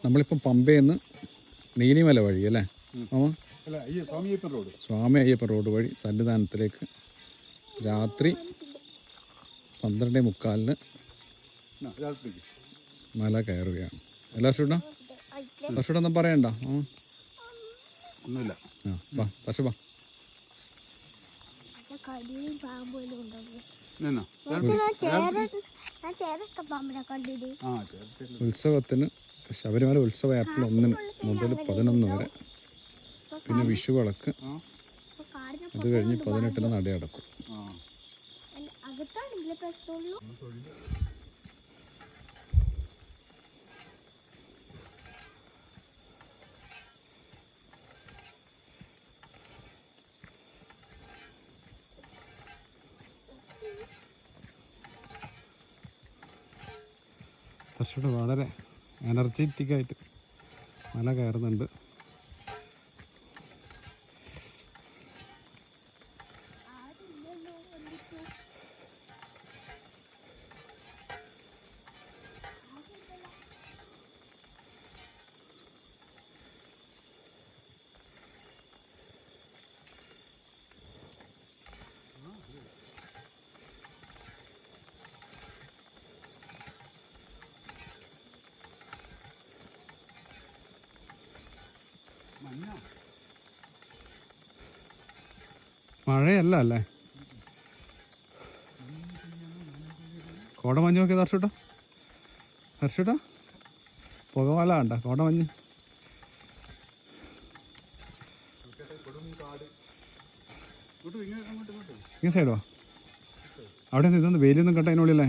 നമ്മളിപ്പം പമ്പയിൽ നിന്ന് നീലിമല വഴി അല്ലേ സ്വാമി അയ്യപ്പൻ റോഡ് വഴി സന്നിധാനത്തിലേക്ക് രാത്രി 12:45 മല കയറുകയാണ്. എല്ലാ വർഷമൊന്നും പറയണ്ട. ഒന്നുമില്ല. പക്ഷെ വാ ഉത്സവത്തിന് ശബരിമല ഉത്സവം ഏപ്രിൽ 1 മുതൽ 11 വരെ. പിന്നെ വിഷു വിളക്ക്, അത് കഴിഞ്ഞ് 18 നട അടക്കും. കുറച്ചുകൂടെ വളരെ എനർജറ്റിക്കായിട്ട് മല കയറുന്നുണ്ട്. മഴയല്ല അല്ലേ? കോടമഞ്ഞ് നോക്കിയ ദർശുട്ടാ പുകമല കണ്ട കോടമഞ്ഞ്. ഈ സൈഡോ? അവിടെ ഇതൊന്ന് വെയിലൊന്നും കണ്ട അതിനുള്ളിലേ.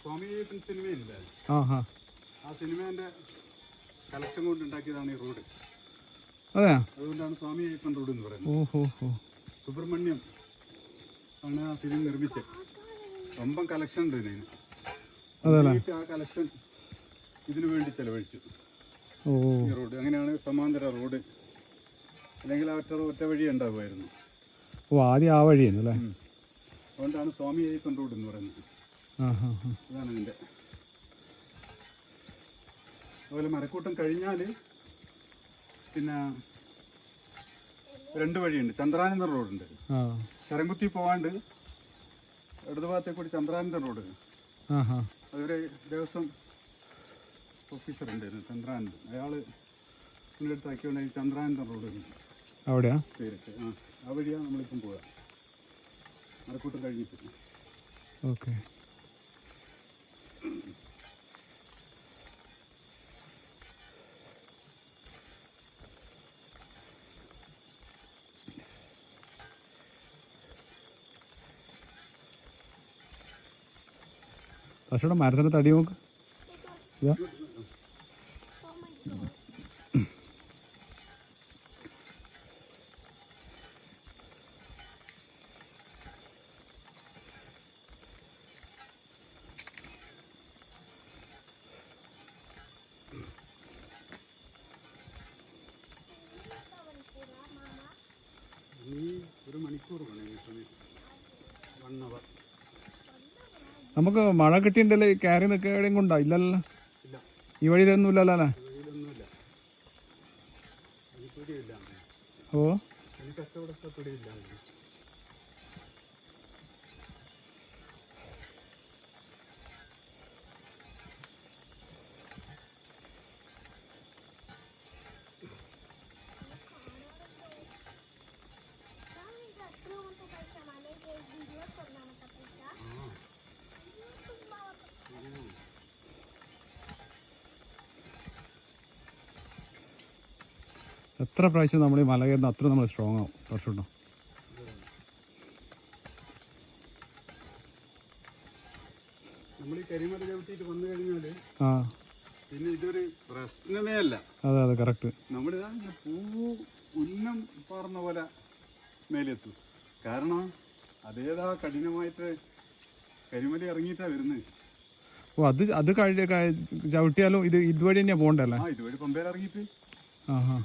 സ്വാമി അയ്യപ്പൻ സിനിമയില്ലേ, ആ സിനിമേന്റെ കളക്ഷൻ കൊണ്ട് ഉണ്ടാക്കിയതാണ് ഈ റോഡ്. അതെ, അതുകൊണ്ടാണ് സ്വാമി അയ്യപ്പൻ റോഡ് എന്ന് പറയുന്നത്. സുബ്രഹ്മണ്യം ആണ് ആ ഫിലിം നിർമ്മിച്ചത്. സ്വന്തം കളക്ഷൻ ഉണ്ട് ഇതിന്. ആ കളക്ഷൻ ഇതിനു വേണ്ടി ചെലവഴിച്ചു ഈ റോഡ്. അങ്ങനെയാണ് സമാന്തര റോഡ്. അല്ലെങ്കിൽ ഒറ്റ വഴി ഉണ്ടാകുമായിരുന്നു. ആദ്യം ആ വഴിയായിരുന്നു അല്ലേ? അതുകൊണ്ടാണ് സ്വാമി അയ്യപ്പൻ റോഡ് എന്ന് പറയുന്നത്. അതാണ് ഇതിൻ്റെ. അതുപോലെ മരക്കൂട്ടം കഴിഞ്ഞാൽ പിന്നെ 2 വഴിയുണ്ട്. ചന്ദ്രാനന്ദൻ റോഡുണ്ട്. ശരംകുത്തി പോവാണ്ട് ഇടതുഭാഗത്തെ കൂടി ചന്ദ്രാനന്ദൻ റോഡ്. അതൊരു ദേവസ്വം ഓഫീസർ ഉണ്ടായിരുന്നു, ചന്ദ്രാനന്ദൻ. അയാൾ എൻ്റെ അടുത്ത് ആക്കിയോണ്ട് ചന്ദ്രാനന്ദൻ റോഡ് അവിടെയാ പേരിട്ട്. ആ വഴിയാണ് നമ്മളിപ്പം പോവുക, മരക്കൂട്ടം കഴിഞ്ഞിട്ട്. ഓക്കെ. പക്ഷേ മരത്തിൻ്റെ തടി നോക്ക്. നമുക്ക് മഴ കിട്ടിയിട്ടുണ്ടല്ലേ കയറി നിൽക്കുക എവിടെയും കൊണ്ടോ? ഇല്ലല്ലോ, ഈ വഴിയിലൊന്നും ഇല്ലല്ലോ അല്ലേ? ഓ എത്ര പ്രാവശ്യം നമ്മൾ ഈ മല കയറുന്ന അത്ര നമ്മൾ സ്ട്രോങ് ആവും. കുറച്ചുണ്ടോ നമ്മൾ ഈ കരിമല ചവിട്ടിയിട്ട് വന്നു കഴിഞ്ഞാല് പിന്നെ ഇതൊരു പ്രശ്നമേ അല്ല. അതെ അതെ കറക്റ്റ്. നമ്മളിതാ ഉന്നം പാർന്ന പോലെ മേലെത്തും. കാരണം അതേതാ കഠിനമായിട്ട് കരിമല ഇറങ്ങിയിട്ടാ വരുന്നത്. ഓ അത് ചവിട്ടിയാലും ഇതുവഴി തന്നെയാ പോകണ്ടല്ലേ? ആ ഇതുവഴി പമ്പയിൽ ഇറങ്ങിയിട്ട് ആഹാ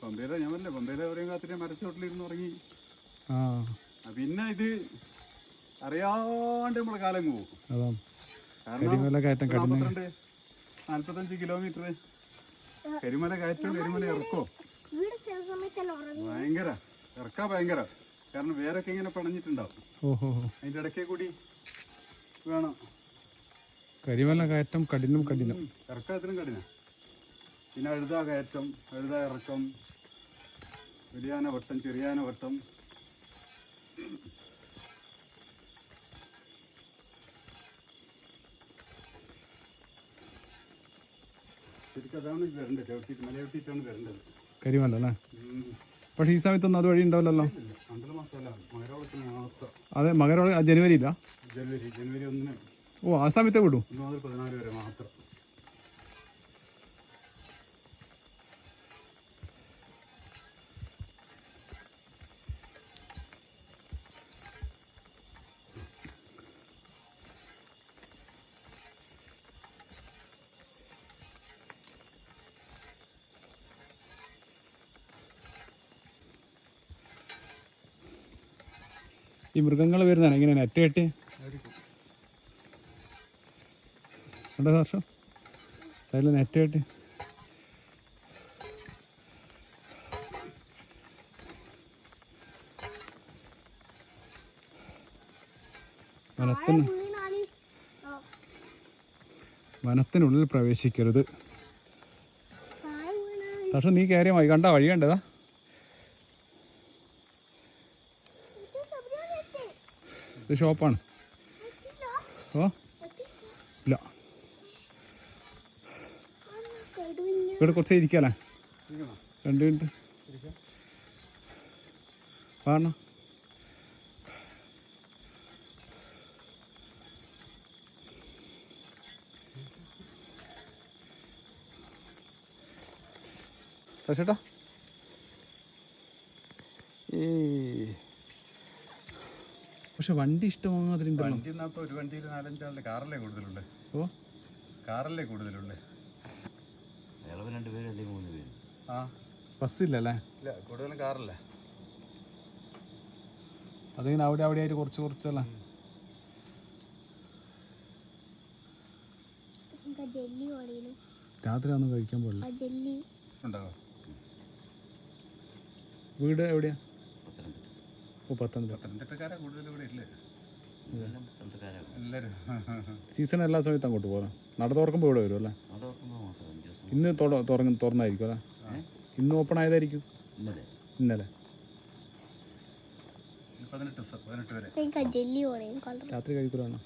പമ്പയില ഞാൻ പറഞ്ഞില്ലേ പമ്പയില എവിടെയും കാത്തിട്ട് മരച്ചോട്ടിലിരുന്ന് ഉറങ്ങി. ആ പിന്നെ ഇത് അറിയാണ്ട് നമ്മളെ കാലം പോകും. കരിമല കയറ്റം കഠിന 45 കിലോമീറ്റർ കരിമല കയറ്റം കരിമല ഇറക്കോ ഭയങ്കര ഇറക്കാ ഭയങ്കര. കാരണം വേരൊക്കെ ഇങ്ങനെ പണഞ്ഞിട്ടുണ്ടാവും. ഓഹോ അതിന്റെ ഇടയ്ക്കേ കൂടി വേണം. കരിമല കയറ്റം കഠിനം ഇറക്കത്തിനും കഠിന. പിന്നെ എഴുതാ കയറ്റം എഴുതാ ഇറക്കം വലിയാന വട്ടം ചെറിയാന വട്ടം. ശരിക്കും അതാണ് വരേണ്ടത്. ചവിട്ടിട്ട് മലയൊട്ടിട്ടാണ് വരേണ്ടത് കരിമല അല്ലേ? പക്ഷെ ഈ സമയത്തൊന്നും അത് വഴി ഉണ്ടാവില്ലല്ലോ. 12 മാസമല്ല മകരവിളക്കിന് മാത്രം. അതെ മകരവിളക്ക് ജനുവരി ഇല്ല? ജനുവരി 1 ഓ ആ സമയത്തേ വിടൂ? 1 മുതൽ 14 വരെ മാത്രം. ഈ മൃഗങ്ങൾ വരുന്നതാണ് ഇങ്ങനെ നെറ്റ് കെട്ടി കണ്ടോ ഹർഷം? സൈഡിൽ നെറ്റ് കെട്ടി വനത്തിനുള്ളിൽ പ്രവേശിക്കരുത്. പക്ഷെ നീ കയറിയ മതി. കണ്ടാ വഴി കണ്ടതാ? ഇത് ഷോപ്പാണ്. ഓ ഇല്ല ഇവിടെ കുറച്ച് ഇരിക്കാല്ലേ? 2 മിനിറ്റ് കാണണം. ചേട്ടാ പക്ഷെ വണ്ടി ഇഷ്ടമാതിരി വണ്ടി ഒരു വണ്ടിയിൽ 4-5 ആളുടെ കാറല്ലേ കൂടുതലുള്ളേ? ഓ കാറല്ലേ കൂടുതലുള്ളേ? ആ ബസ്സില്ലല്ലേ? ഇല്ല കൂടുതലും കാറല്ലേ. അതിങ്ങനെ അവിടെ ആയിട്ട് കുറച്ചല്ലേ? രാത്രി ഒന്നും കഴിക്കാൻ പാടില്ല. വീട് എവിടെയാ? ഓ പത്തനംതിട്ടക്കാരാ കൂടുതൽ ഇവിടെ ഇല്ലേ എല്ലാവരും. സീസൺ എല്ലാ സമയത്തും അങ്ങോട്ട് പോകാം. നട തുറക്കുമ്പോൾ ഇവിടെ വരും അല്ലേ? ഇന്ന് തുറന്നായിരിക്കും അല്ലേ? ഇന്ന് ഓപ്പൺ ആയതായിരിക്കും. ഇന്നലെ 18 വരെ രാത്രി കഴിക്കൂലാണോ?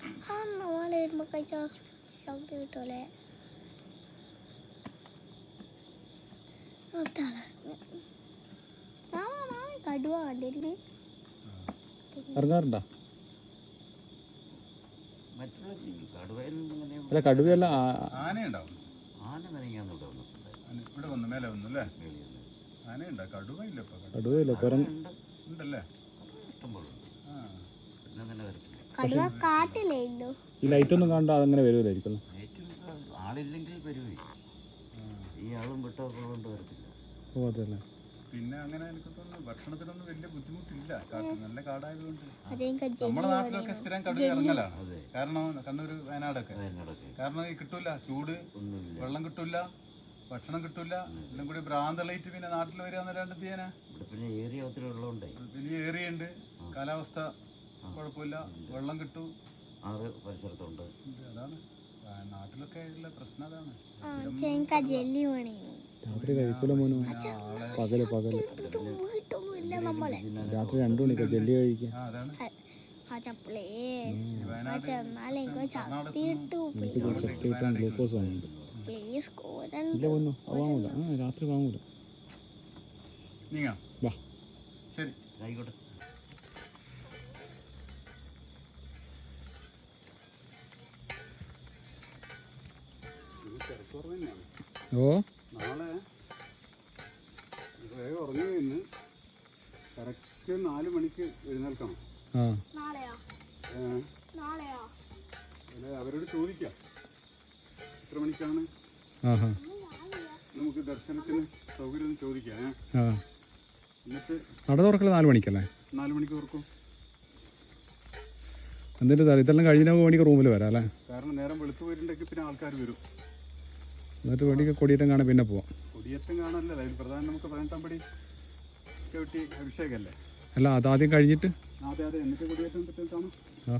ഇറങ്ങാറുണ്ടോ? അല്ല കടുവയല്ല ആനയുണ്ടാവും. ഇവിടെ വന്നു മേലെ വന്നു അല്ലേ? ആനയുണ്ടോ? കടുവയില്ല. കടുവയില്ല ഉണ്ടല്ലേ? ഈ ലൈറ്റ് ഒന്നും കണ്ടാ അതങ്ങനെ വരുമല്ലായിരിക്കും. ആളില്ലെങ്കിൽ വരുവേ. ഈ ആളും വിട്ടൊക്കെ കൊണ്ട് വരത്തില്ല. ഓ അതല്ലേ. പിന്നെ അങ്ങനെ എനിക്ക് തോന്നുന്നു ഭക്ഷണത്തിനൊന്നും വലിയ ബുദ്ധിമുട്ടില്ല. നല്ല കാടായതുകൊണ്ട്. നമ്മുടെ നാട്ടിലൊക്കെ സ്ഥിരം കടുവ ഇറങ്ങലാണ്. കാരണം കണ്ണൂർ വയനാടൊക്കെ കാരണം ഈ കിട്ടൂല, ചൂട്, വെള്ളം കിട്ടൂല, ഭക്ഷണം കിട്ടൂല, എല്ലാം കൂടി ഭ്രാന്തളയിട്ട് പിന്നെ നാട്ടിൽ വരികയെന്നല്ലാണ്ട് ചെയ്യാനാ. പിന്നെ ഏരിയ ഒത്തിരി ഉള്ളതുകൊണ്ടേ വലിയ ഏരിയ ഉണ്ട്, കാലാവസ്ഥ കുഴപ്പമില്ല, വെള്ളം കിട്ടും, പരിസരത്തുണ്ട്. അതാണ് നാട്ടിലൊക്കെ ഉള്ള പ്രശ്നം. അതാണ് രാത്രി കഴിക്കൂല മോനോ? പകല് രാത്രി 2 മണിക്കാ ജെല്ലി കഴിക്കാൻ. ഗ്ലൂക്കോസ് വാങ്ങുന്നുണ്ട്. ഇല്ല ഒന്നും വാങ്ങൂല. രാത്രി വാങ്ങൂല. വാ ശരി ആയിക്കോട്ടെ. ഓ നാളെ വേഗം ഉറങ്ങി നിന്ന് കറക്റ്റ് 4 മണിക്ക് എഴുന്നേൽക്കണം. അവരോട് ചോദിക്കാം എത്ര മണിക്കാണ് ആഹാ നമുക്ക് ദർശനത്തിന് സൗകര്യം ചോദിക്കാം. ആ എന്നിട്ട് നട തുറക്കൽ 4 മണിക്കല്ലേ? 4 മണിക്ക് തുറക്കും. എന്നിട്ട് ഇതെല്ലാം കഴിഞ്ഞ മണിക്ക് റൂമിൽ വരാം അല്ലേ? കാരണം നേരം വെളുത്തു പോയിട്ടുണ്ടെങ്കിൽ പിന്നെ ആൾക്കാർ വരും. എന്നിട്ട് വേണ്ടിക്ക് കൊടിയേറ്റം കാണാൻ പിന്നെ പോവാം. കൊടിയേറ്റം കാണാനല്ലേ, അതിൽ പ്രധാനം നമുക്ക് 18 പടി ചവിട്ടി അഭിഷേകമല്ലേ? അല്ല അതാദ്യം കഴിഞ്ഞിട്ട് അതെ അതെ, എന്നിട്ട് കൊടിയേറ്റം പറ്റുന്നതാണ്. ആ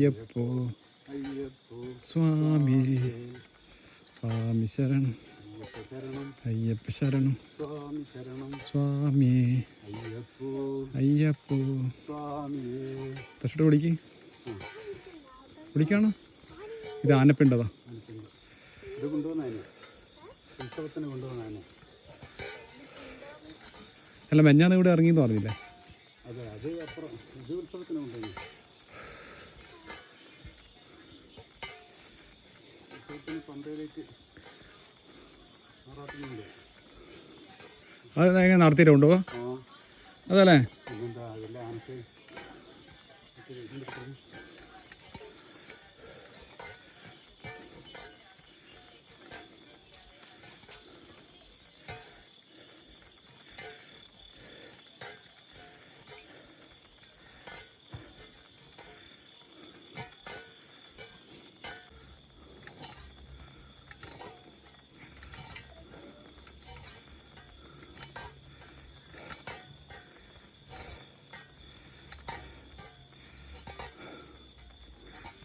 അപ്പോൾ അയ്യപ്പോ സ്വാമി സ്വാമി ശരണം അയ്യപ്പ ശരണം സ്വാമി ശരണം സ്വാമി അയ്യപ്പോ അയ്യപ്പോ സ്വാമിയേ. തച്ചിട്ട് വിളിക്കാണോ? ഇത് ആനപ്പിണ്ടതാ. ഇത് കൊണ്ടുവന്നതിനെ ഉത്സവത്തിന് കൊണ്ടുവന്നതിനെ. അല്ല മെഞ്ഞാന്ന് ഇവിടെ ഇറങ്ങിയെന്ന് പറഞ്ഞില്ലേ? അതെ, അത് അപ്പുറം ഇത് ഉത്സവത്തിന് കൊണ്ടുവന്നു. ഉത്സവത്തിന് പമ്പയിലേക്ക് മാറാത്തുന്നുണ്ട്. അത് എങ്ങനെ നടത്തിയിട്ട് കൊണ്ടുപോവാ? ആ അതല്ലേ? പിന്നെന്താ, അതിൻ്റെ ആനക്ക്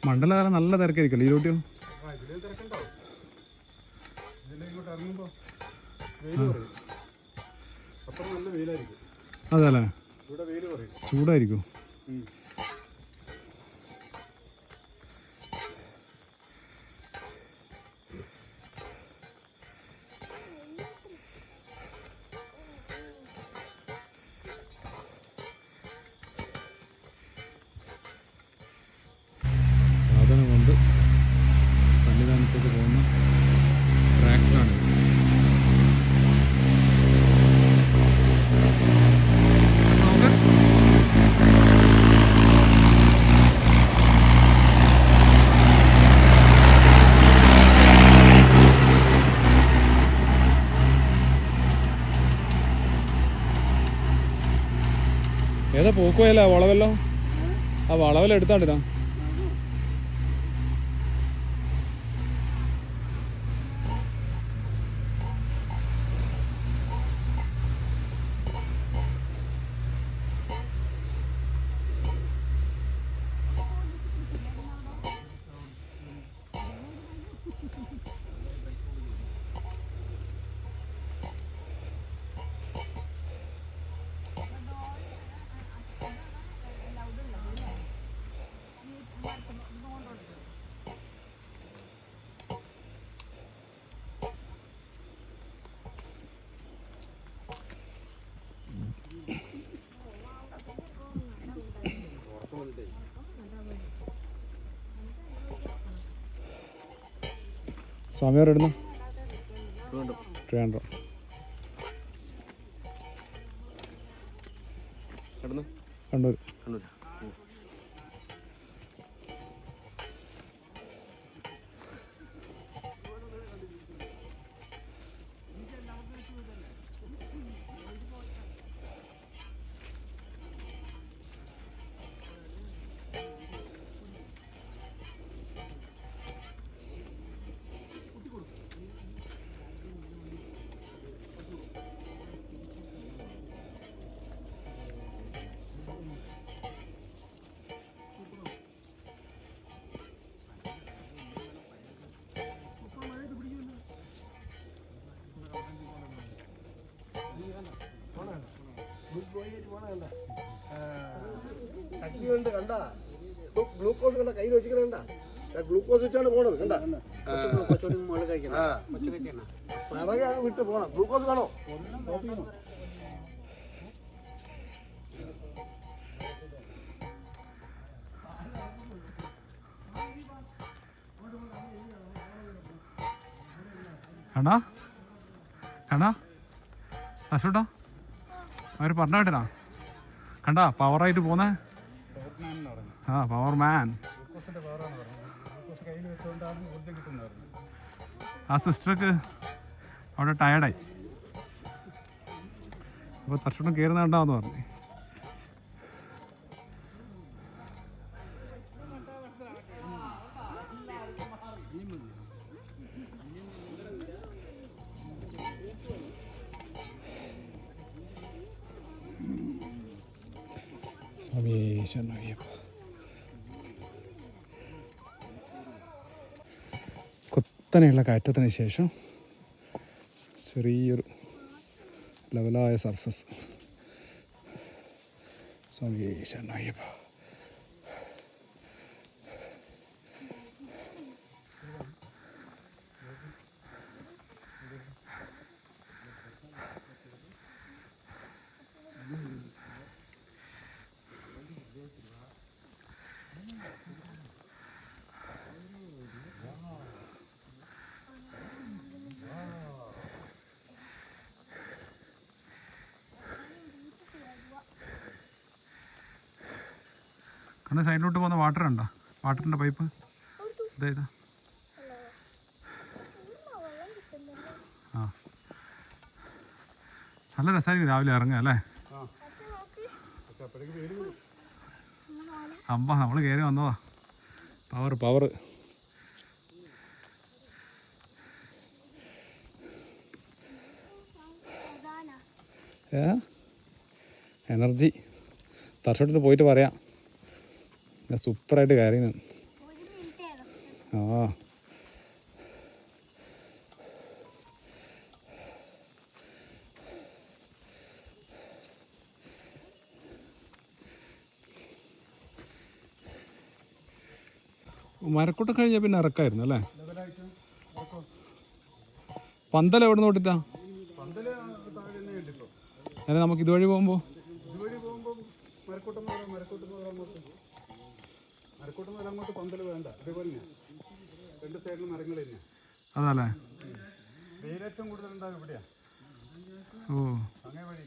മണ്ഡലകാലം നല്ല തിരക്കായിരിക്കല്ലോ ഈരോട്ടിയോ? ഇതിലും തിരക്കുണ്ടാവും. ഇതിലെ ഇങ്ങോട്ട് ഇറങ്ങുമ്പോൾ വെയിൽ പറയും. അപ്പുറം നല്ല വെയിലായിരിക്കും. അതല്ലേ? ഇവിടെ വെയിൽ പറയും, ചൂടായിരിക്കും. സാധനം കൊണ്ട് സന്നിധാനത്തേക്ക് പോകുന്ന ട്രാക്ടറാണ്. ഏതാ പോക്കുവല്ല വളവല്ലോ? ആ വളവെല്ലാം എടുത്താണ്ടിരാ. സ്വാമിയോർ ഇടുന്നു ട്രിവാൻഡ്രം. കണ്ണൂർ. കണ്ട ഗ്ലൂക്കോസ് കണ്ട കയ്യിൽ വെച്ചിക്കണ്ട, ഗ്ലൂക്കോസ് ഇട്ടാണ് പോണത് കണ്ട. പിറകെ വിട്ട് പോണം. ഗ്ലൂക്കോസ് കാണോ? കണ്ടാ കണ്ടാ അശോട്ടോ അവർ പറഞ്ഞ കേട്ടനാ കണ്ടാ പവറായിട്ട് പോന്നേ. ആ പവർ മാൻ. ആ സിസ്റ്റർക്ക് അവിടെ ടയർഡായി. അപ്പോൾ തർഷണം കയറുന്ന കണ്ടാന്ന് പറഞ്ഞു. സ്വാമി ശരണയ്യപ്പ. കുത്തനെയുള്ള കയറ്റത്തിന് ശേഷം ചെറിയൊരു ലെവലായ സർഫസ്. സ്വാമി ശരണയ്യപ്പ. കണ്ട സൈഡിലോട്ട് പോകുന്ന വാട്ടർ ഉണ്ടോ? വാട്ടറിൻ്റെ പൈപ്പ് ഇതാ. ആ നല്ല രസമായിരിക്കും രാവിലെ ഇറങ്ങുക അല്ലേ? അമ്പ നമ്മൾ കയറി വന്നതാ. Power power. എനർജി. തർഷോട്ടിന് പോയിട്ട് പറയാം. സൂപ്പറായിട്ട് കയറിയാണ്. ആ മരക്കൂട്ടം കഴിഞ്ഞാൽ പിന്നെ ഇറക്കായിരുന്നു അല്ലേ? പന്തൽ എവിടെ നിന്ന് തൊട്ടിട്ടാ? അല്ലെ നമുക്ക് ഇതുവഴി പോകുമ്പോൾ അങ്ങോട്ട് പന്തൽ വേണ്ട. ഇതേപോലെ രണ്ട് സൈഡിലും മരങ്ങൾ തന്നെ. അതല്ലേ വെയിലേറ്റവും കൂടുതൽ ഉണ്ടാകും ഇവിടെയാ. ഓ അങ്ങനെ വഴി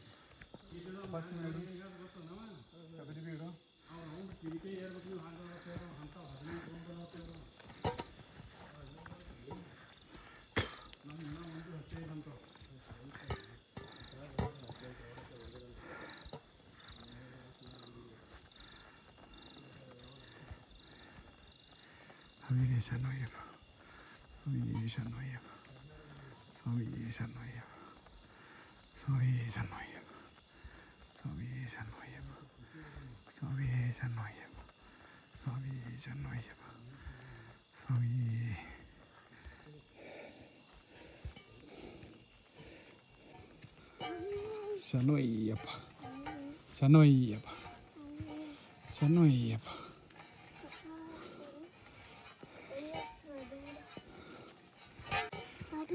സ്വാമി ശരണയ്യപ്പ. സ്വാമി ശരണയ്യപ്പ. സ്വാമി ശരണയ്യപ്പ. സ്വാമി ശരണയ്യപ്പ. സ്വാമി ശരണയ്യപ്പ. സ്വാമി ശരണയ്യപ്പ. സ്വാമി ശരണയ്യപ്പ. സ്വാമി ശരണയ്യപ്പ. ശരണയ്യപ്പ. ശരണയ്യപ്പ.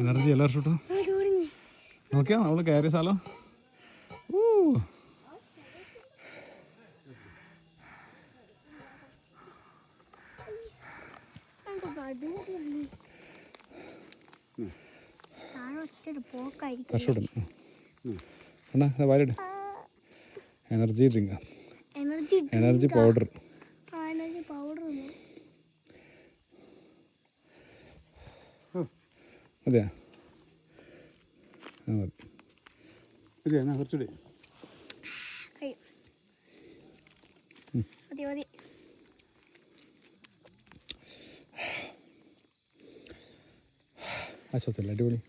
എനർജി എല്ലാവരും ഷൂട്ടും നോക്കിയാ നമ്മൾ കയറിയ സ്ഥലം. Valid energy drink. Energy powder. അതെയാ? ആ മതി. ഇല്ല എന്നാ കുറച്ചുകൂടി ആശ്വാസമല്ല. അടിപൊളി.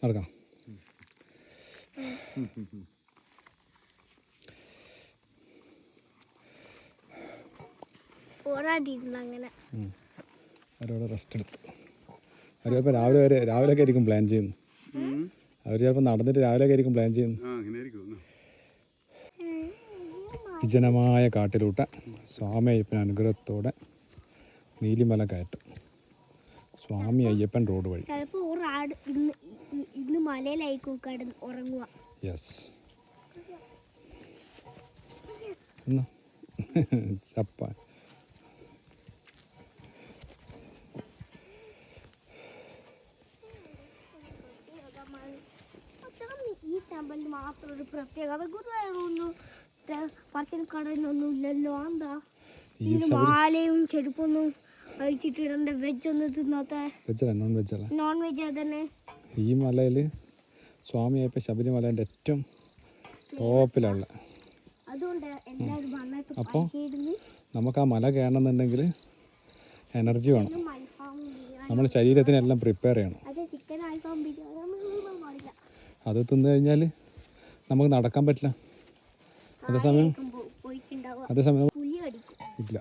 നടക്കാം. അവരവിടെ റെസ്റ്റ് എടുത്തു. അവർ ചിലപ്പോൾ രാവിലെയൊക്കെ ആയിരിക്കും പ്ലാൻ ചെയ്യുന്നു. അവർ ചിലപ്പോൾ നടന്നിട്ട് രാവിലെയൊക്കെ ആയിരിക്കും പ്ലാൻ ചെയ്യുന്നു. വിജനമായ കാട്ടിലൂട്ട സ്വാമി അയ്യപ്പൻ അനുഗ്രഹത്തോടെ നീലിമല കയറ്റം. സ്വാമി അയ്യപ്പൻ റോഡ് വഴി. യെസ്. ചപ്പ പ്രത്യേകത ഗുരുവായൂരൊന്നും പത്തിന് കടയിലൊന്നും ഇല്ലല്ലോ. എന്താ ഈ മാലയും ചെരുപ്പൊന്നും കഴിച്ചിട്ടിടണ്ട, വെജ് ഒന്നും തിന്നാത്ത വെജല്ല, നോൺ വെജല്ല. നോൺ വെജ് തന്നെ. ഈ മലയിൽ സ്വാമിയായപ്പോൾ ശബരിമലേൻ്റെ ഏറ്റവും ടോപ്പിലുള്ള. അതുകൊണ്ട് എല്ലാവരും വന്നിട്ട് അപ്പോൾ പൈസയിടുന്നു. നമുക്ക് ആ മല കയറണമെന്നുണ്ടെങ്കിൽ എനർജി വേണം. അൽഫാം ബിരിയാണി, നമ്മുടെ ശരീരത്തിനെല്ലാം പ്രിപ്പയർ ചെയ്യണം. അത് ചിക്കൻ അൽഫാം ബിരിയാണി ഒന്നും പാടില്ല. അത് തിന്നു കഴിഞ്ഞാൽ നമുക്ക് നടക്കാൻ പറ്റില്ല. അതേസമയം പുലി കടിക്കും. ഇല്ല.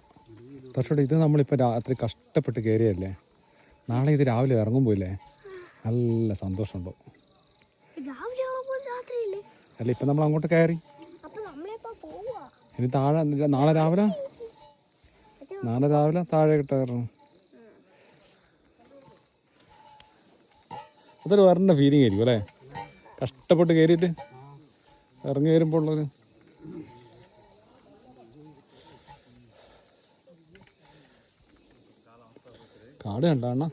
പക്ഷേ ഇത് നമ്മളിപ്പോൾ രാത്രി കഷ്ടപ്പെട്ട് കയറിയല്ലേ, നാളെ ഇത് രാവിലെ ഇറങ്ങുമ്പോൾ ഇല്ലേ നല്ല സന്തോഷമുണ്ടാവും. രാവിലെ ആവുമ്പോൾ രാത്രിയില്ലേ? അല്ല, ഇപ്പം നമ്മൾ അങ്ങോട്ട് കയറി, അപ്പൊ നമ്മളിപ്പോ പോവാ. ഇനി താഴെ നാളെ രാവിലെ താഴെ കയറണം. അതൊരു വേറെ ഫീലിംഗ് ആയിരിക്കും അല്ലേ, കഷ്ടപ്പെട്ട് കയറിയിട്ട് ഇറങ്ങി വരുമ്പോൾ ഉള്ളൊരു. കാട് കണ്ട അണ്ണ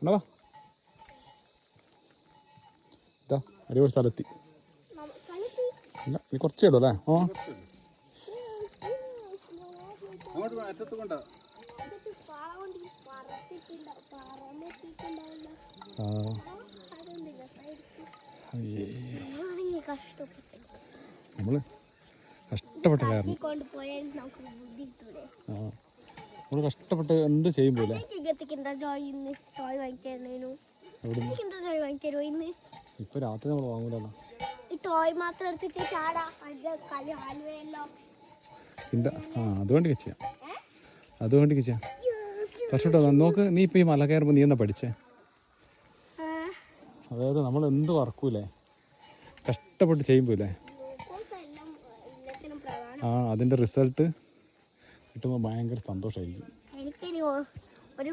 ഉണ്ടോ? ഇതാ അടിപൊളി സ്ഥലത്തി. ഇല്ല, നീ കുറച്ചേ ഉള്ളൂ അല്ലേ? ആ, അങ്ങോട്ട് അറ്റത്ത് കൊണ്ടാ. നമ്മള് കഷ്ടപ്പെട്ട് കയറണം. ആ, നമ്മള് കഷ്ടപ്പെട്ട് എന്ത് ചെയ്യുമ്പോലെ ഇപ്പൊ രാത്രി നമ്മൾ വാങ്ങൂലല്ലോ. അതുകൊണ്ട് ചെയ്യാം, അതുകൊണ്ട് ചെയ്യാം. പക്ഷേ നോക്ക്, നീ ഇപ്പൊ ഈ മല കയറുമ്പോൾ നീ എന്നാ പഠിച്ചേ? അതായത് നമ്മൾ എന്ത് വർക്കൂലേ കഷ്ടപ്പെട്ട് ചെയ്യുമ്പോലെ ആ അതിൻ്റെ റിസൾട്ട് കിട്ടുമ്പോൾ ഭയങ്കര സന്തോഷമായിരിക്കും. എനിക്കിനി ഒരു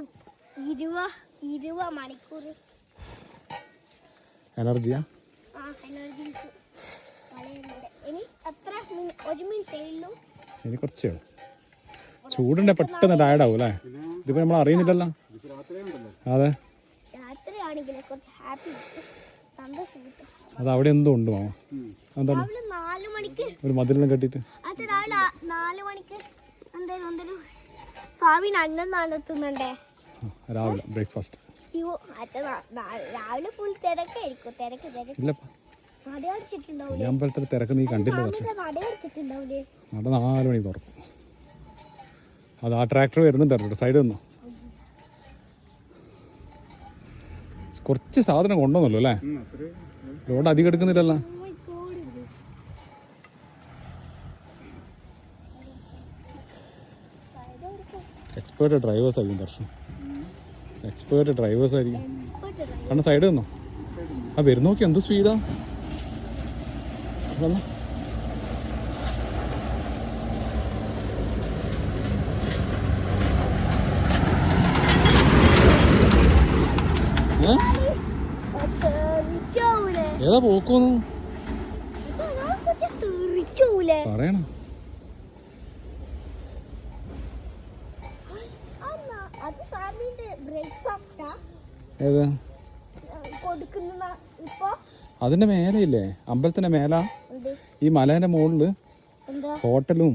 20 മണിക്കൂർ എനർജിയാ. ഇനി കുറച്ചേ ഉള്ളൂ. ചൂടുണ്ടെ പെട്ടെന്ന് ടയർഡാവും അല്ലേ? ഇതിപ്പോൾ നമ്മൾ അറിയുന്നില്ലല്ലോ. അതെ, അത് അവിടെ എന്തോ ഉണ്ട് മാമ. എന്താണ് ഒരു മതിലെല്ലാം കെട്ടിയിട്ട് സ്വാമി അന്നം നടത്തുന്നുണ്ടേ രാവിലെ ബ്രേക്ക്ഫാസ്റ്റ്. രാവിലെ ഫുൾ തിരക്കായിരിക്കും. ഇല്ലപ്പാ, ഈ അമ്പലത്തിൽ തിരക്ക് നീ കണ്ടില്ല. പക്ഷേ നട 4 മണിക്ക് തുറക്കും. അത് ആ ട്രാക്ടർ വരുന്നുണ്ടായിരുന്നു സൈഡിൽ നിന്നോ. കുറച്ച് സാധനം കൊണ്ടുവന്നല്ലോ അല്ലേ? ലോഡ് അധികം എടുക്കുന്നില്ലല്ലോ. എക്സ്പേർട്ട് ഡ്രൈവേഴ്സ് ആയിരിക്കും ദർശനം, എക്സ്പേർട്ട് ഡ്രൈവേഴ്സ് ആയിരിക്കും. കാരണം സൈഡ് നിന്നോ ആ വരുന്ന നോക്കി എന്ത് സ്പീഡാ. ഏതാ പോക്കോന്നു പറയണ. ഏതാ അതിന്റെ മേലയില്ലേ, അമ്പലത്തിന്റെ മേല, ഈ മലേന്റെ മുകളില് ഹോട്ടലും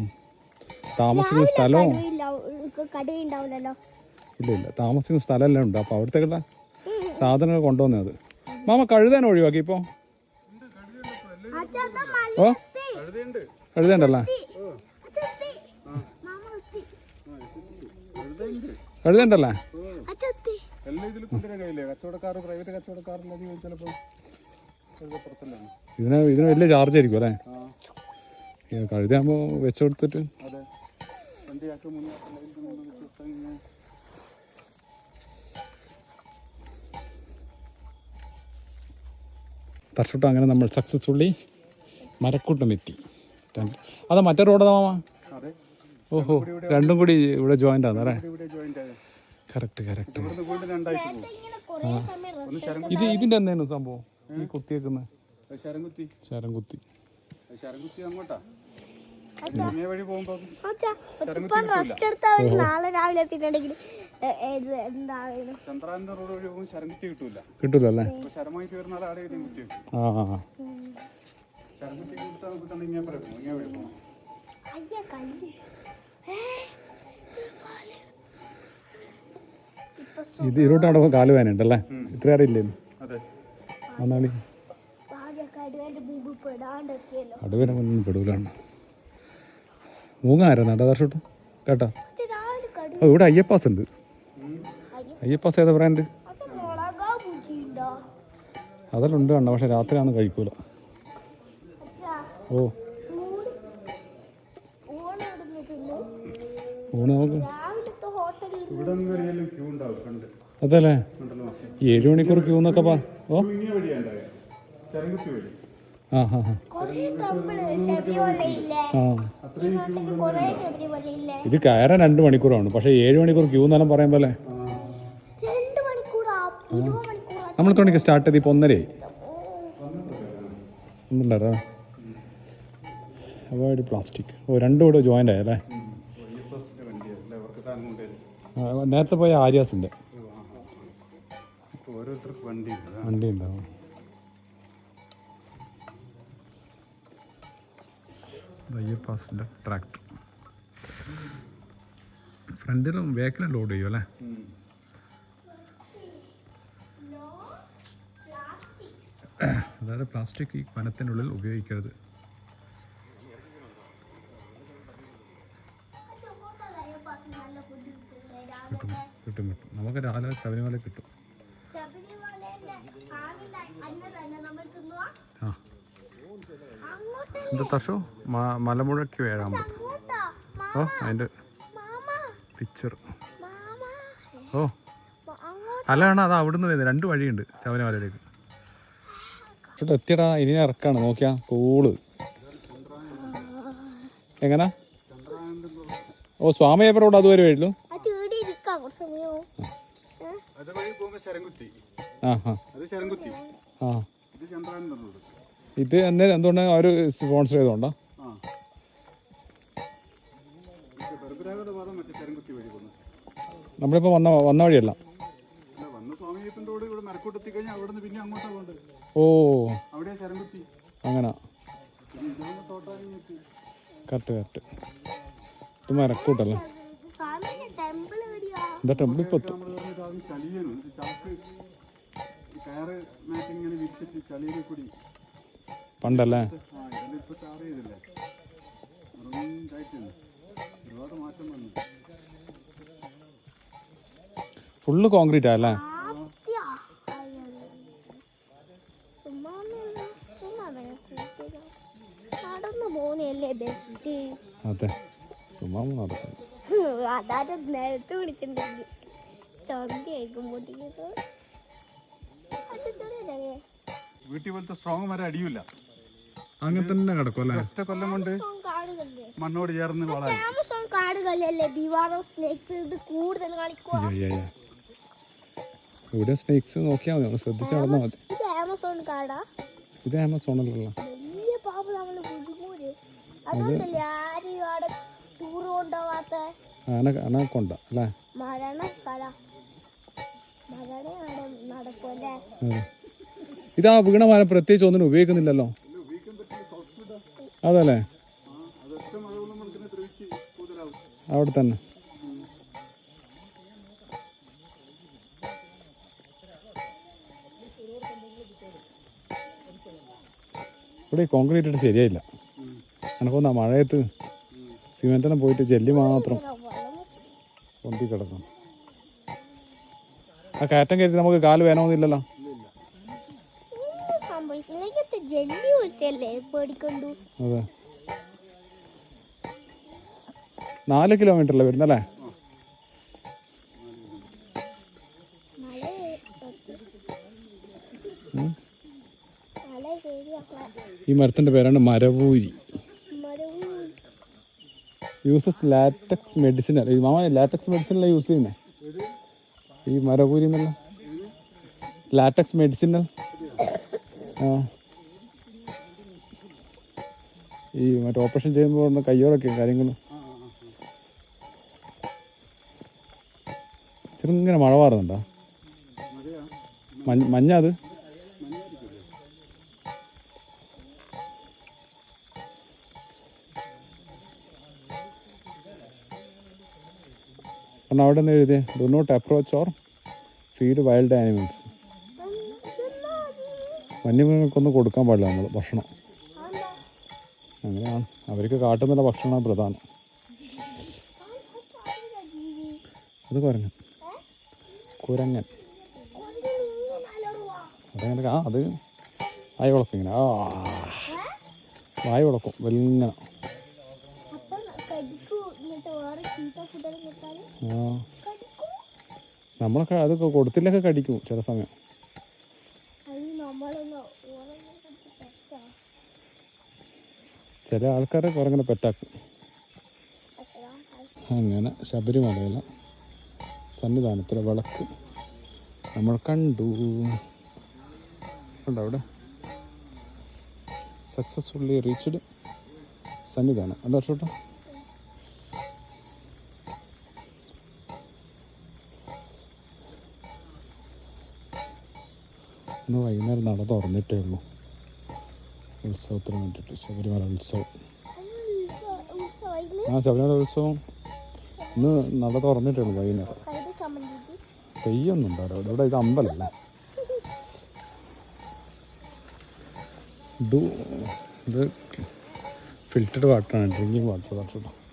താമസിക്കുന്ന സ്ഥലവും ഇല്ല താമസിക്കുന്ന സ്ഥലമെല്ലാം ഉണ്ട്. അപ്പൊ അവിടത്തേക്കുള്ള സാധനങ്ങൾ കൊണ്ടുവന്നത് മാമ കഴുതാൻ ഒഴിവാക്കി ഇപ്പൊ. ഓ കഴുതണ്ടല്ലേ? കഴുതണ്ടല്ലേ? ഇതിന് വലിയ ചാർജ് ആയിരിക്കും അല്ലേ? കഴുതയാകുമ്പോ വെച്ച് കൊടുത്തിട്ട്. തർഷോട്ട് അങ്ങനെ നമ്മൾ സക്സസ്ഫുള്ളി മരക്കൂട്ടം എത്തി. അതാ മറ്റേ റോഡാ മാമ? ഓഹോ, രണ്ടും കൂടി ഇവിടെ ജോയിന്റ് ആണ് അല്ലേ? Correct correct. ഇതിന്റെ എന്തായിരുന്നു സംഭവം ഈ കുത്തിയേക്കുന്നത്? ശരംകുത്തി. നാളെ രാവിലെ എത്തിയിട്ടുണ്ടെങ്കിൽ എന്താണ് ചന്ദ്രാന്റെ റോഡ് വഴി പോകുമ്പോൾ ശരംകുത്തി കിട്ടൂല. കിട്ടൂലല്ലേ? അപ്പൊ ശരമായിട്ട് വരുന്നാൽ ആടെ കുത്തി വെക്കും. ആ ആ ആ. ശരംകുത്തി കൊടുത്താൽ നമുക്ക് തന്നെ ഇങ്ങനെ പറയും, ഇങ്ങനെ വഴി പോകണം. അയ്യ കല്ല് ഇത് ഇരുട്ട് നടക്കുമ്പോൾ കാല് വേനുണ്ടല്ലേ? ഇത്ര അറിയില്ലേ? അതെ. വന്നാളി അടുവനെ ഒന്നും പെടൂലാണ്. മൂങ്ങാര നടദർഷോട്ട് കേട്ടോ. ഓ ഇവിടെ അയ്യപ്പാസ് ഉണ്ട്. അയ്യപ്പാസ് ഏതാ ബ്രാൻഡ്? അതെല്ലാം ഉണ്ട് കണ്ട, പക്ഷെ രാത്രിയാണെന്ന് കഴിക്കൂല. ഓ ഊണ് നമുക്ക് ഇവിടെ നിന്ന് വരെയെല്ലാം ക്യൂ ഉണ്ടാവും കണ്ട്. അതല്ലേ 7 മണിക്കൂർ ക്യൂ എന്നൊക്കെ ഓ ഇങ്ങനെ വഴിയുണ്ടാവുക, ശരംകുത്തി വഴി. ആ ഹാ ഹാ ആ ഇത് കയറാൻ 2 മണിക്കൂറാണ്, പക്ഷേ 7 മണിക്കൂർ ക്യൂ എന്നെല്ലാം പറയാൻ പോലെ. നമ്മൾ തോണിക്ക് സ്റ്റാർട്ട് ചെയ്ത് ഇപ്പോൾ 1:30 ഒന്നുണ്ടായിരുന്നോ? അപ്പോൾ ഒരു പ്ലാസ്റ്റിക് രണ്ടും കൂടെ ജോയിൻ്റ് ആയല്ലേ? നേരത്തെ പോയ ആര്യാസിൻ്റെ ഓരോരുത്തർക്ക് വണ്ടി ഉണ്ടാവും. അയ്യപ്പാസിൻ്റെ ട്രാക്ടർ ഫ്രണ്ടിലും ബാക്കിലും ലോഡ് ചെയ്യും അല്ലേ? അതായത് പ്ലാസ്റ്റിക് ഈ വനത്തിനുള്ളിൽ ഉപയോഗിക്കരുത്. കിട്ടും കിട്ടും കിട്ടും. നമുക്ക് രാവിലെ ശബരിമല കിട്ടും. ആ എന്താ തഷോ മലമുഴയ്ക്ക് വേഴാമ്പ്. ഓ അതിൻ്റെ പിക്ചർ. ഓ അല്ലാണ് അത് അവിടുന്ന് വരുന്നത്. 2 വഴിയുണ്ട് ശബരിമലയിലേക്ക്. ഇവിടെ എത്തിയടാ, ഇനി ഇറക്കാണ്. നോക്കിയാ കൂള് എങ്ങനെ? ഓ സ്വാമിയപ്പ റോഡ് അതുവരെ വരുള്ളൂ. ആ ആ ആ ഇത് എന്നേരം എന്തുകൊണ്ട് അവർ സ്പോൺസർ ചെയ്തോണ്ടാ? നമ്മളിപ്പോൾ വന്ന വഴിയല്ല. ഓ അങ്ങനെ കറക്റ്റ് കറക്റ്റ്. ഇത് മരക്കൂട്ടല്ലേ? എന്താ ടെമ്പിൾ ഇപ്പോൾ പണ്ടല്ലേ? ഫുള്ള് കോൺക്രീറ്റ് അല്ലേ? അതെ ചുമ്മാ നടക്കും. അതാരും നേരത്തെ വിളിച്ചിട്ടുണ്ടെങ്കിൽ വീട്ടിൽ പോലത്തെ സ്ട്രോങ് മരം അടിയില്ല, അങ്ങനെ തന്നെ കിടക്കും അല്ലേ? ഒറ്റ കൊല്ലം കൊണ്ട് മണ്ണോട് ചേർന്ന് വളരാൻ. ഇവിടെ സ്നേക്സ് നോക്കിയാൽ മതി, നമ്മൾ ശ്രദ്ധിച്ച് നടന്നാൽ മതി. ഇത് ആമസോണല്ലോ. അനക്കൊണ്ട അല്ലേ? ഇതാ വീണ മരം പ്രത്യേകിച്ച് ഒന്നിനും ഉപയോഗിക്കുന്നില്ലല്ലോ. അതല്ലേ അവിടെ തന്നെ. ഇവിടെ കോൺക്രീറ്റ് ഇട്ട് ശരിയായില്ല. എനക്കൊന്നാ മഴയത്ത് സിമെന്റെല്ലാം പോയിട്ട് ജെല്ലി മാത്രം പൊന്തി കിടക്കും. ആ കയറ്റം കയറ്റി നമുക്ക് കാല് വേണമെന്നില്ലല്ലോ. അതെ 4 കിലോമീറ്ററല്ലേ വരുന്നല്ലേ? ഈ മരത്തിൻ്റെ പേരാണ് മരവൂരി. Uses latex medicine. മാമ ലാറ്റക്സ് മെഡിസിനല്ല യൂസ് ചെയ്യുന്നത് ഈ മരവൂരി എന്നല്ല? Latex medicinal. ആ ഈ മറ്റേ ഓപ്പറേഷൻ ചെയ്യുമ്പോൾ കയ്യോടൊക്കെ കാര്യങ്ങൾ. ചെറുങ്ങനെ മഴ പാറുന്നുണ്ടോ? മഴയാ മഞ്ഞ അത് മഞ്ഞായിരിക്കുമല്ലേ? കാരണം അവിടെ നിന്ന് എഴുതിയേ do not approach or feed wild animals. വന്യമൃഗങ്ങൾക്കൊന്നും കൊടുക്കാൻ പാടില്ല നമ്മൾ ഭക്ഷണം. അങ്ങനെയാണ് അവർക്ക് കാട്ടുന്നില്ല ഭക്ഷണമാണ് പ്രധാനം. അത് കുരങ്ങൻ അതങ്ങനെ അത് വായ വിളക്കും ഇങ്ങനെ വായ വിളക്കും വെലിങ്ങനെ. നമ്മളൊക്കെ അതൊക്കെ കൊടുത്തില്ലൊക്കെ കടിക്കും ചില സമയം. ചില ആൾക്കാരെ കുരങ്ങനെ പെറ്റാക്കും. അങ്ങനെ ശബരിമലയിലെ സന്നിധാനത്തിലെ വിളക്ക് നമ്മൾ കണ്ടു. ഉണ്ടോ അവിടെ സക്സസ്ഫുള്ളി റീച്ച്ഡ് സന്നിധാനം. എന്താ ചോട്ടോ? ഇന്ന് വൈകുന്നേരം നട തുറന്നിട്ടേ ഉള്ളൂ ഉത്സവത്തിന് വേണ്ടിയിട്ട്. ശബരിമല ഉത്സവം. ശബരിമല ഉത്സവം ഇന്ന് നട തുറന്നിട്ടേ ഉള്ളൂ വൈകുന്നേരം. തെയ്യൊന്നും ഉണ്ടാവില്ല ഇവിടെ. ഇത് അമ്പലമല്ല. ഇത് ഫിൽറ്റർഡ് വാട്ടറാണ്, ഡ്രിങ്കിങ് വാട്ടർ.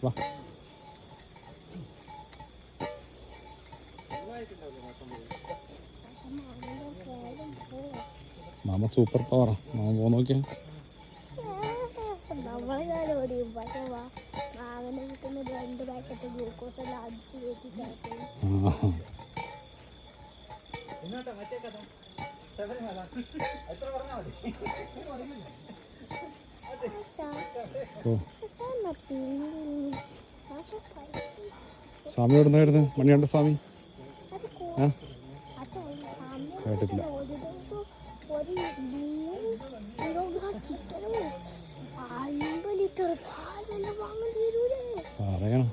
വാ മാമ സൂപ്പർ പവറാ. മാമ പോ നോക്കിയാ സ്വാമി എവിടെ നിന്നായിരുന്നു? മണികണ്ഠ സ്വാമി കേട്ടിട്ടില്ല. പറയണം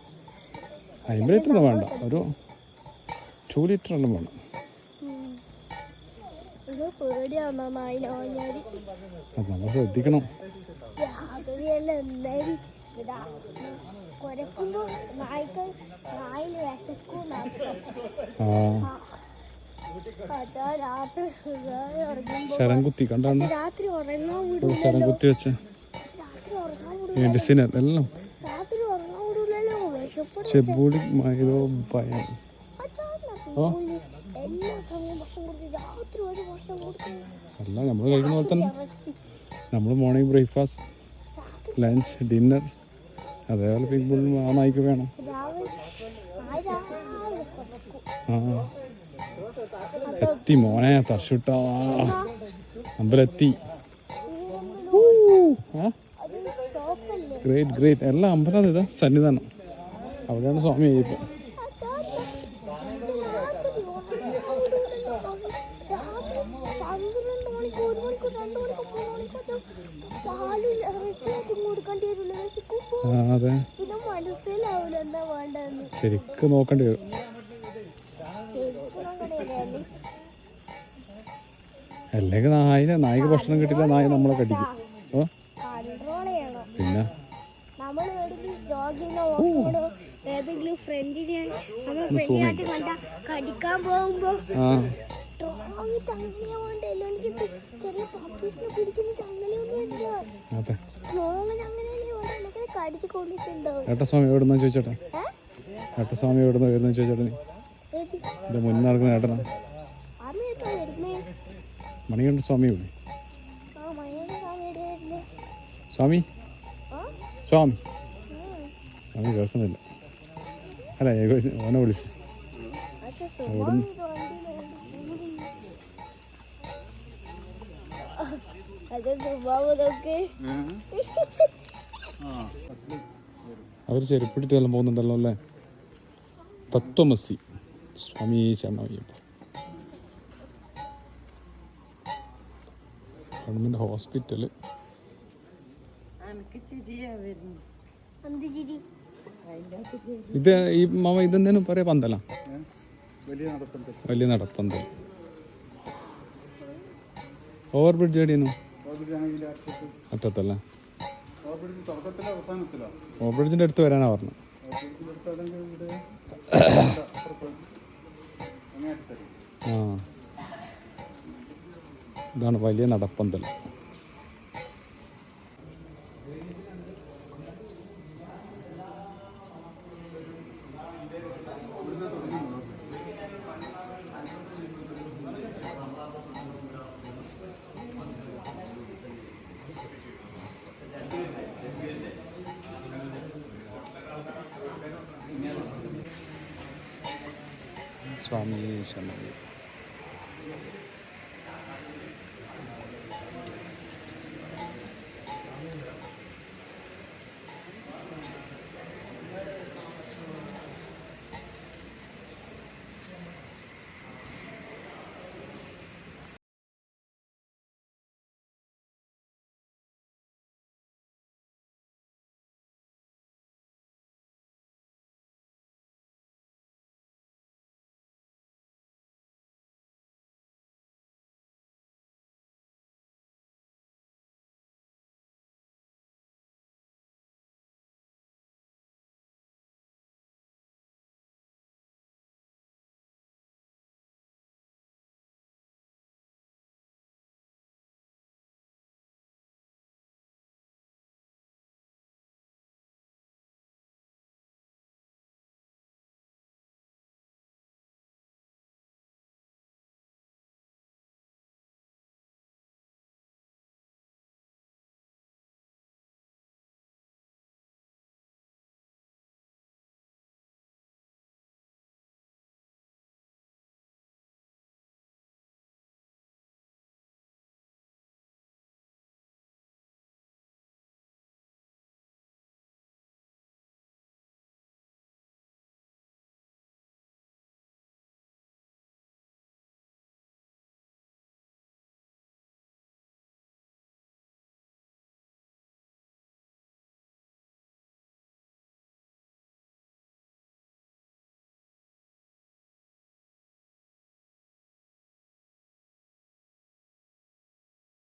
50 ലിറ്റർ ഒന്നും വേണ്ട, ഒരു 2 ലിറ്റർ എല്ലാം വേണം. നമ്മൾ ശ്രദ്ധിക്കണം. ശരം കുത്തി കണ്ടാണ് ശരം കുത്തി വെച്ച് മെഡിസിൻ എല്ലാം. ചെബൂടി മൈലോ ഭയം. അല്ല നമ്മൾ കഴിക്കുന്ന പോലെ തന്നെ നമ്മൾ മോർണിംഗ് ബ്രേക്ക്ഫാസ്റ്റ്, ലഞ്ച്, ഡിന്നർ അതേപോലെ പിഗ് ബുൾ ആ നായ്ക്ക് വേണം. എത്തി മോനെ തർഷുട്ടാ, അമ്പലത്തി. Great great. എല്ലാം അമ്പലം. ഇതാ സന്നിധാനം, അവിടെയാണ് സ്വാമി അയ്യപ്പൻ. അതെ, ശരിക്കും നോക്കേണ്ടി വരും. അല്ലെങ്കിൽ നായിക ഭക്ഷണം കിട്ടില്ല, നായ നമ്മളെ കടിക്കും. പിന്നെ കടിക്കാൻ പോകുമ്പോ ഏട്ടസ്വാമി എവിടുന്ന ചോദിച്ചോട്ടെ? ഏട്ടസ്വാമി എവിടുന്ന വരുന്ന ചോദിച്ചോട്ടെ? നീ ഇത് മുന്നിൽ നടക്കുന്ന ഏട്ടനാ. മണികണ്ഠ സ്വാമി ഇവിടെ. സ്വാമി സ്വാമി സ്വാമി കേൾക്കുന്നില്ല. അല്ല ഓനെ വിളിച്ചു. അവിടുന്ന് അവർ ചെരുപ്പിട്ടിട്ട് എല്ലാം പോകുന്നുണ്ടല്ലോ അല്ലേ? തത്വമസി സ്വാമി ശരണമയ്യപ്പ. Government hospital. ഇത് ഈ മാമ ഇതെന്തേനും പറയാ പന്തല? വലിയ നടപ്പന്തൽ. വലിയ നടപ്പന്തൽ. ഓവർ ബ്രിഡ്ജ് എവിടെയായിരുന്നു? ഓവർബ്രിഡ്ജാണെങ്കിൽ അറ്റത്തല്ലേ? ഓവർബ്രിഡ്ജ് തുടക്കത്തിലോ അവസാനത്തിലോ? ഓവർ ബ്രിഡ്ജിൻ്റെ അടുത്ത് വരാനാണ് പറഞ്ഞത്. ഓവർബ്രിഡ്ജിൻ്റെ അടുത്താണെങ്കിൽ ഇവിടെ അപ്പുറത്ത് അങ്ങേയറ്റത്തല്ലേ. ആ, ഇതാണ് വലിയ നടപ്പന്തൽ. സ്വാമി ശരണം.